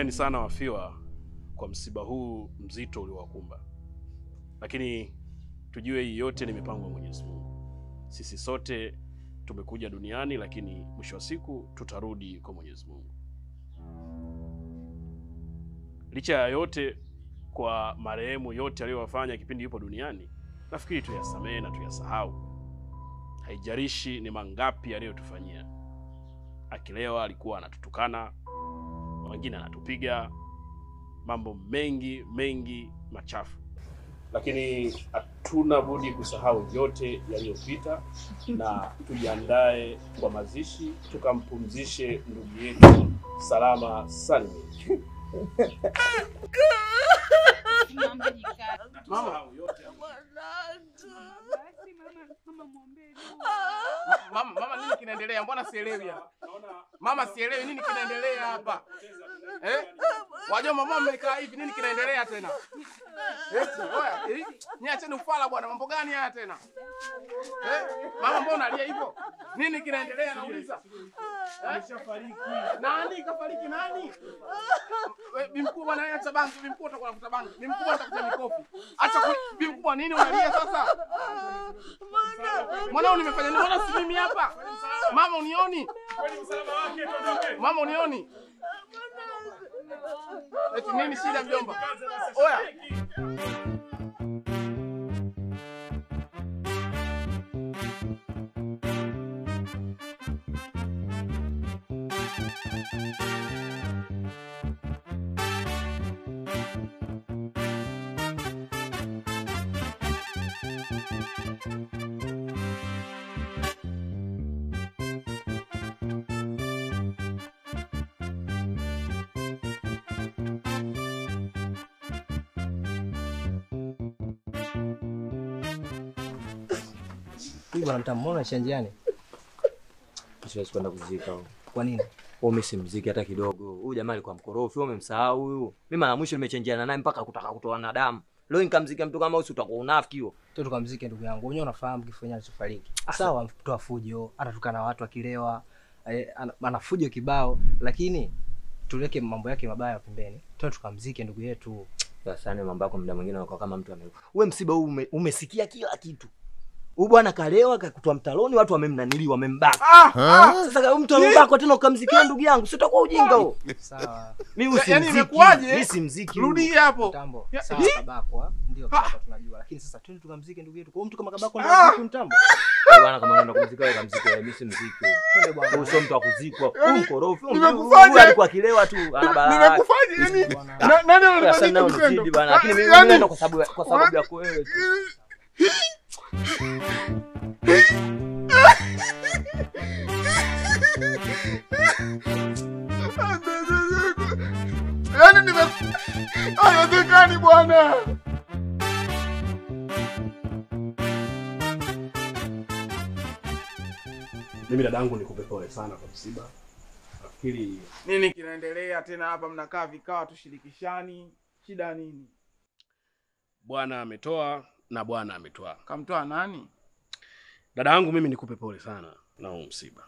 Poleni sana wafiwa kwa msiba huu mzito uliowakumba. Lakini tujue hii yote ni mipango ya Mwenyezi Mungu. Sisi sote tumekuja duniani, lakini mwisho wa siku tutarudi kwa Mwenyezi Mungu. Licha ya yote kwa marehemu yote aliyowafanya kipindi yupo duniani, nafikiri tuyasamehe na tuyasahau. Haijalishi ni mangapi aliyotufanyia. Akilewa alikuwa anatutukana, wengine anatupiga, mambo mengi machafu. Lakini hatuna budi kusahau yote yaliyopita na tujiandae kwa mazishi, tukampumzishe ndugu yetu salama salimini. Mama nini kinaendelea? Mbona sielewi hapa? Mama sielewi nini kinaendelea hapa? Wajua mama mmekaa hivi, nini kinaendelea tena? Oya, niacheni ufala bwana, mambo gani haya tena? Mama mbona unalia hivyo? Nini kinaendelea nauliza? Ameshafariki. Nani kafariki nani? Bimkubwa bwana acha bangi, bimkubwa utakuwa unafuta bangi. Bimkubwa atakuja mikofi. Acha bimkubwa nini unalia sasa? Mwanao nimefanya nini? Mbona si mimi hapa? Mama unioni? Kwani msalaba wake tuondoke. Mama unioni? Eti nini shida mjomba? Oya. Bwana mtamwona shanjiani. Siwezi kwenda kuzika huko. Kwa nini? Mimi si mziki hata kidogo. Huyu jamaa alikuwa mkorofi, wewe umemsahau huyu. Mimi mara mwisho nimechangeana naye mpaka kutaka kutoa na damu. Leo nikamzika mtu kama huyu utakuwa unafiki huo. Toto tukamzike ndugu yangu. Wewe unafahamu kifanya alichofariki. Sawa mtoa fujo, anatukana watu akilewa, ana fujo kibao, lakini tuweke mambo yake mabaya pembeni. Toto tukamzike ndugu yetu. Sasa ni mambo yako muda mwingine unakuwa kama mtu amekufa. Wewe msiba huu umesikia kila kitu. Huyu bwana kalewa akakutoa mtaloni, watu wamemnanili wamembaka. Sasa kama mtu amembaka tena ukamzikia ndugu yangu, si utakuwa ujinga huo. Sawa. Mimi Yaani imekuaje? Mimi si mziki. Rudi hapo. Mtambo. Sawa kabakwa, ndio kabakwa tunajua. Lakini sasa twende tukamzike ndugu yetu. Kwa mtu kama kabakwa ndio mziki mtambo. Bwana kama unaenda kumzika wewe kamzike wewe, mimi si mziki. Twende bwana. Wewe sio mtu wa kuzikwa. Huyu mkorofi. Nimekufanya alikuwa akilewa tu. Nimekufanya yani. Nani anataka kutendo? bwana, lakini mimi naenda kwa sababu yako wewe. Yaani haiwezekani bwana. Mimi dadangu nikupe pole sana kwa msiba. Nafikiri Nini kinaendelea tena hapa, mnakaa vikao tushirikishani? Shida nini? Bwana ametoa na Bwana ametoa. Kamtoa nani? Dadangu mimi nikupe pole sana na msiba.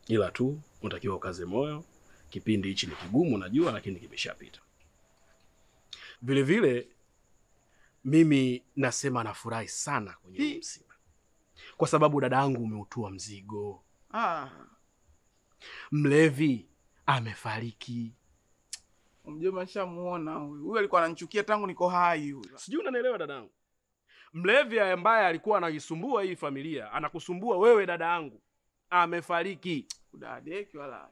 Ila tu unatakiwa ukaze moyo. Kipindi hichi ni kigumu najua, lakini kimeshapita. Vile vile mimi nasema nafurahi sana kwenye msiba. Kwa sababu dadangu umeutua mzigo. Mlevi amefariki. Mjomba nishamuona huyu. Huyu alikuwa ananichukia tangu niko hai huyu. Sijui unanielewa dadangu. Mlevi ambaye alikuwa anaisumbua hii familia, anakusumbua wewe dadangu. Amefariki. Udadeki wala.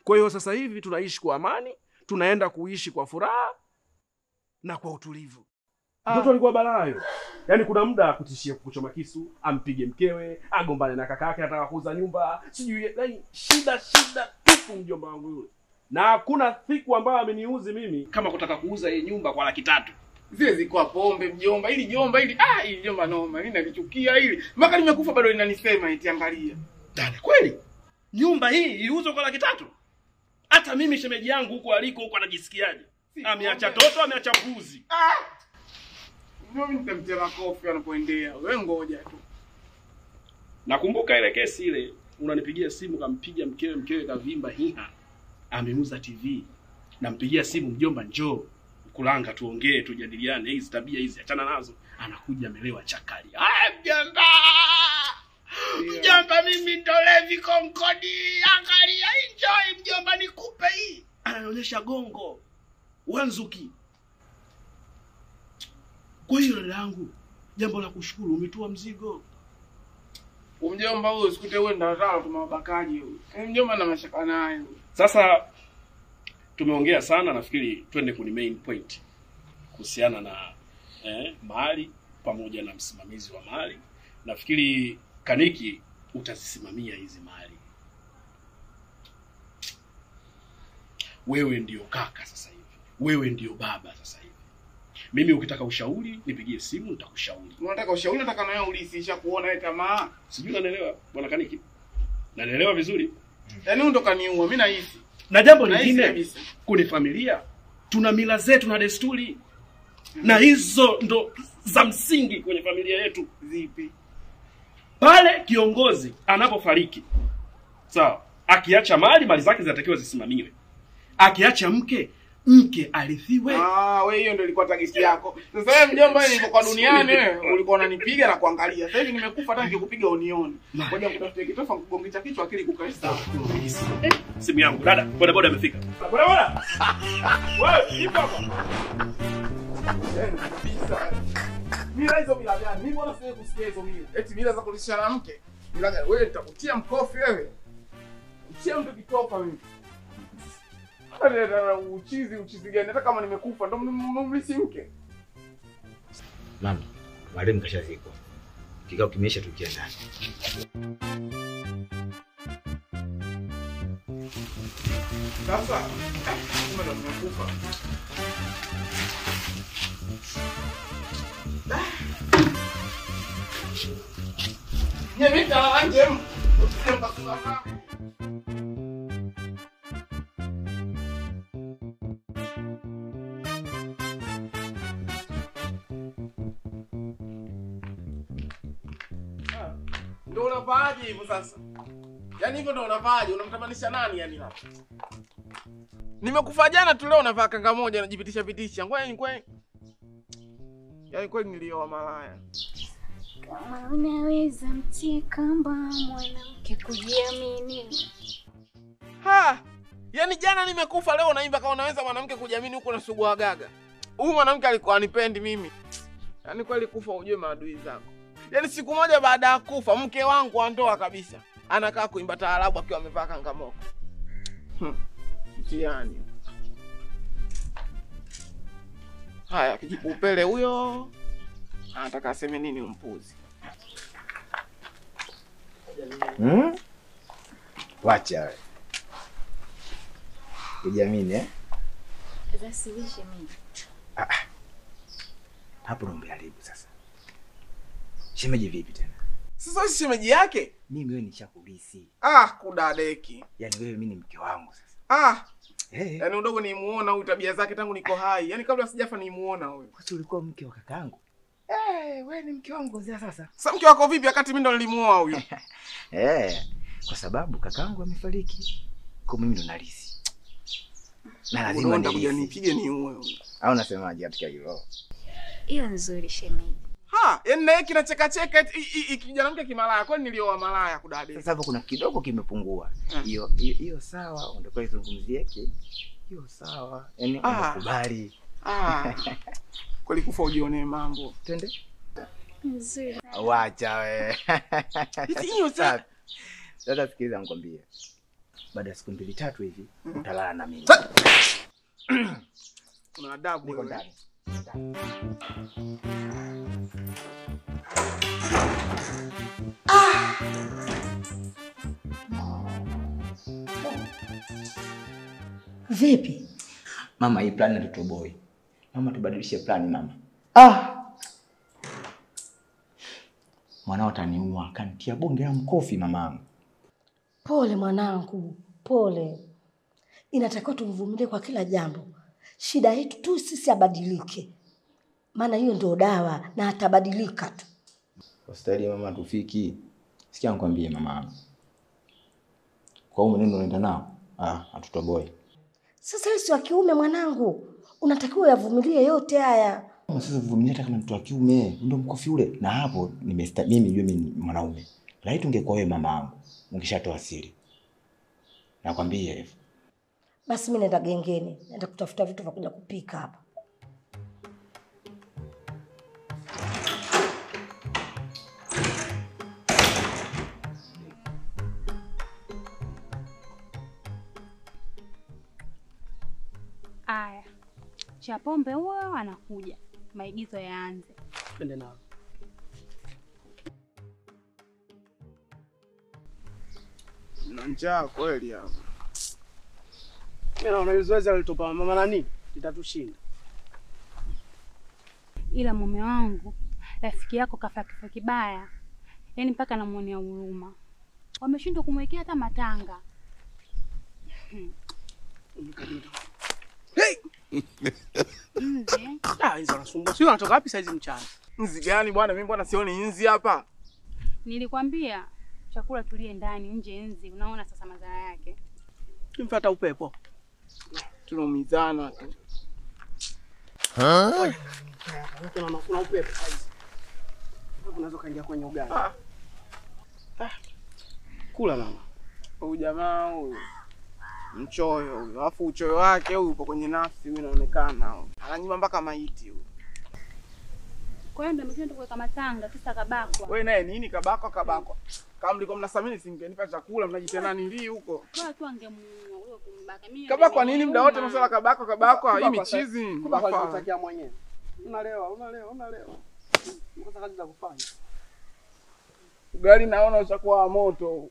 Kwa hiyo sasa hivi tunaishi kwa amani, tunaenda kuishi kwa furaha na kwa utulivu. Mtoto alikuwa balayo. Yaani kuna muda kutishia kuchoma kisu, ampige mkewe, agombane na kaka yake anataka kuuza nyumba, sijui yaani shida tupu mjomba wangu yule. Na hakuna siku ambayo ameniuzi mimi kama kutaka kuuza hii nyumba kwa 300,000. Zile zilikuwa pombe mjomba, hili jomba noma, mimi nalichukia hili. Mpaka nimekufa bado linanisema eti angalia. Dada kweli? Nyumba hii iliuzwa kwa 300,000? Hata mimi shemeji yangu huko aliko huko anajisikiaje? Ameacha toto, ameacha mbuzi. Mimi nitamtia makofi anapoendea. Wewe ngoja tu. Nakumbuka ile kesi ile, unanipigia simu kampiga mkewe kavimba hiha. ameuza TV. Nampigia simu, mjomba njoo Kulanga tuongee, tujadiliane hizi tabia hizi, achana nazo. Anakuja amelewa chakali. Mjomba! Mjomba mimi ndo Levi Konkodi. Angalia enjoy mjomba nikupe hii. Anaonyesha gongo. Wanzuki. Kwa hiyo langu, jambo la kushukuru umetua mzigo. Mjomba huyo usikute wewe ndo nataka tumabakaji huyo. Mjomba na mashaka naye. Sasa tumeongea sana, nafikiri twende kwenye main point kuhusiana na mali pamoja na msimamizi wa mali. Nafikiri Kaniki utazisimamia hizi mali. Wewe ndio kaka sasa hivi. Wewe ndio baba sasa hivi. Mimi ukitaka ushauri nipigie simu nitakushauri. Unataka ushauri, nataka na wewe ulisisha kuona wewe tamaa. Sijui unanielewa bwana Kaniki? Nanielewa vizuri? Yaani ndo kaniua mimi nahisi. Na jambo lingine, kwenye familia tuna mila zetu na desturi. Na hizo ndo za msingi kwenye familia yetu. Zipi? Pale kiongozi anapofariki, sawa, akiacha mali zake zinatakiwa zisimamiwe. Akiacha mke arithiwe. Wewe hiyo ndio ilikuwa tagisi yako. Sasa wewe mjomba, nilipokuwa duniani wewe ulikuwa unanipiga na kuangalia. Sasa hivi nimekufa, hata nikikupiga unioni. Ngoja kutafutia kitofa kugongesha kichwa akili kukaa sawa. Simu yangu dada, boda amefika. Boda. Wewe ipo hapa. Mila hizo mila gani? Mimi mbona siwezi kusikia hizo mila? Eti mila za kulisha na mke. Mila gani? Wewe nitakutia mkofi wewe. Utia mtu kitofa mimi. Uchizi gani? Hata kama nimekufa ndo mlisi mke. Mama, mwalimu kashazikwa. Kikao kimeisha, tukia ndani. Sasa kama ndo nimekufa. Nyemita anjem. Ndio unavaaje hivyo sasa? Yaani hivyo ndio unavaaje? Unamtamanisha nani yani hapa? Nimekufa jana tu, leo unavaa kanga moja unajipitisha. Ngoja yaani kweli nilioa malaya. Kama unaweza mtie kamba mwanamke kujiamini. Yaani jana nimekufa, leo unaimba kama unaweza mwanamke kujiamini, huko nasugua gaga. Huyu mwanamke alikuwa anipendi mimi. Yaani kweli kufa ujue maadui zako. Yaani siku moja baada ya kufa mke wangu andoa kabisa, anakaa kuimba taarabu akiwa amevaa kangamoko. Mtiani. Haya, kijipu upele huyo. Anataka aseme nini mpuzi? Wacha wewe. Kujiamini Zasilishe mimi. Hapo ndo umeharibu sasa. Shemeji vipi tena? Sasa si shemeji yake? Mimi wewe nishakulisi. Kudadeki. Yaani wewe mimi ni mke wangu sasa. Yaani udogo nimuona huyu tabia zake tangu niko hai. Yaani kabla sijafa nimuona huyu. Kwa sababu ulikuwa mke wa kakangu. Wewe ni mke wangu sasa. Sasa mke wako vipi wakati mimi ndo nilimuoa huyu? Kwa sababu kakangu amefariki. Kwa mimi ndo nalisi. Na lazima nitakuja nipige niue huyu. Au unasemaje katika hilo? Hiyo nzuri shemeji. Yaani naye kinacheka kijana mke kimalaya. Kwani nilioa malaya kudadeki. Sasa hapo kuna kidogo kimepungua. Hiyo sawa, ndio izungumzie hiyo sawa. Yaani unakubali. Kweli kufa ujione mambo. Twende. Nzuri. Wacha wewe. Hiyo sasa. Sasa sikiliza nikwambie. Baada ya siku 2-3 hivi utalala na mimi. Una adabu niko ndani. Vipi? Mama, hii plan na Toto Boy. Mama, tubadilishe plan mama. Mwanao ataniua, kanitia bonge la mkofi mamangu. Pole mwanangu, pole. Inatakiwa tumvumilie kwa kila jambo. Shida yetu tu sisi abadilike. Maana hiyo ndio dawa na atabadilika tu. Ustadi mama tufiki. Sikia nikwambie mama. Kwa hiyo mwenendo unaenda nao? Toto Boy. Sasa wewe si wa kiume mwanangu, unatakiwa yavumilie yote haya. Sasa vumilia hata kama mtu wa kiume, ndio mkofi ule. Na hapo mimi najua mimi ni mwanaume. Laiti ungekuwa wewe mamangu, ungeshatoa siri. Nakwambia hivyo. Basi mimi naenda gengeni, naenda kutafuta vitu vya kuja kupika hapa. Aya. Chapombe huyo anakuja. Maigizo yaanze. Twende nao. Na njaa kweli hapa. Mimi naona ile zoezi alitopa mama nani litatushinda. Ila mume wangu, rafiki yako kafa kifo kibaya. Yaani mpaka namuonea huruma. Wameshindwa kumwekea hata matanga. Hey! Nje. Hizo nasumbua. Sio unatoka wapi saizi mchana? Nzi gani bwana? Mimi mbona sioni nzi hapa? Nilikwambia chakula tulie ndani, nje nzi. Unaona sasa madhara yake. Kimfuata upepo. Tunaumizana tu. Kuna upepo saizi. Unaweza kaingia kwenye ugali. Kula mama. Huyu jamaa huyu mchoyo huyu. Alafu uchoyo wake huyu upo kwenye nafsi huyu inaonekana huyu. Ananyima mpaka maiti huyu. Kwa hiyo ndio mshindo kuweka matanga kisa kabakwa. Wewe naye nini kabakwa? Kama mliko mnasamini singenipa chakula mnajitana nili huko. Kwa tu angemuua wewe kumbaka. Mimi Kabakwa nini muda wote masuala kabakwa hii michizi. Kubakwa unatakia mwenyewe. Unalewa. Mkosa kazi za kufanya. Ugali naona ushakuwa moto.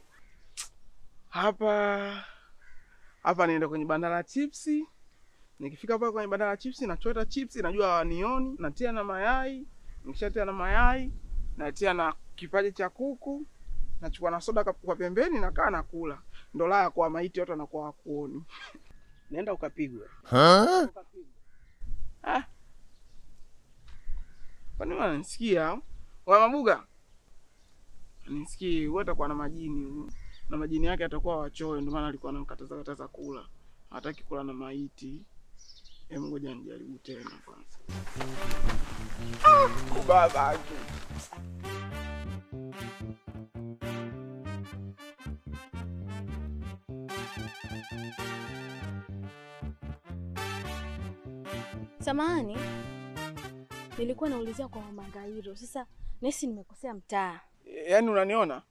Hapa nienda kwenye banda la chipsi. Nikifika pale kwenye banda la chipsi nachota chipsi, najua hawanioni, natia na mayai. Nikishatia na mayai, natia na kipaji cha kuku, nachukua na soda kwa pembeni nakaa nakula. Ndo laya kwa maiti watu wanakuwa hawakuoni. Nenda ukapigwe. Kwani wananisikia? Wewe Mabuga? Nisikie, wewe utakuwa na majini. Na majini yake atakuwa wachoyo, ndio maana alikuwa anamkataza kula. Hataki kula na maiti. Hebu ngoja nijaribu tena kwanza. Baba tu. Samahani. Nilikuwa naulizia kwa Mama Ngairo. Sasa nesi nimekosea mtaa. Yaani unaniona?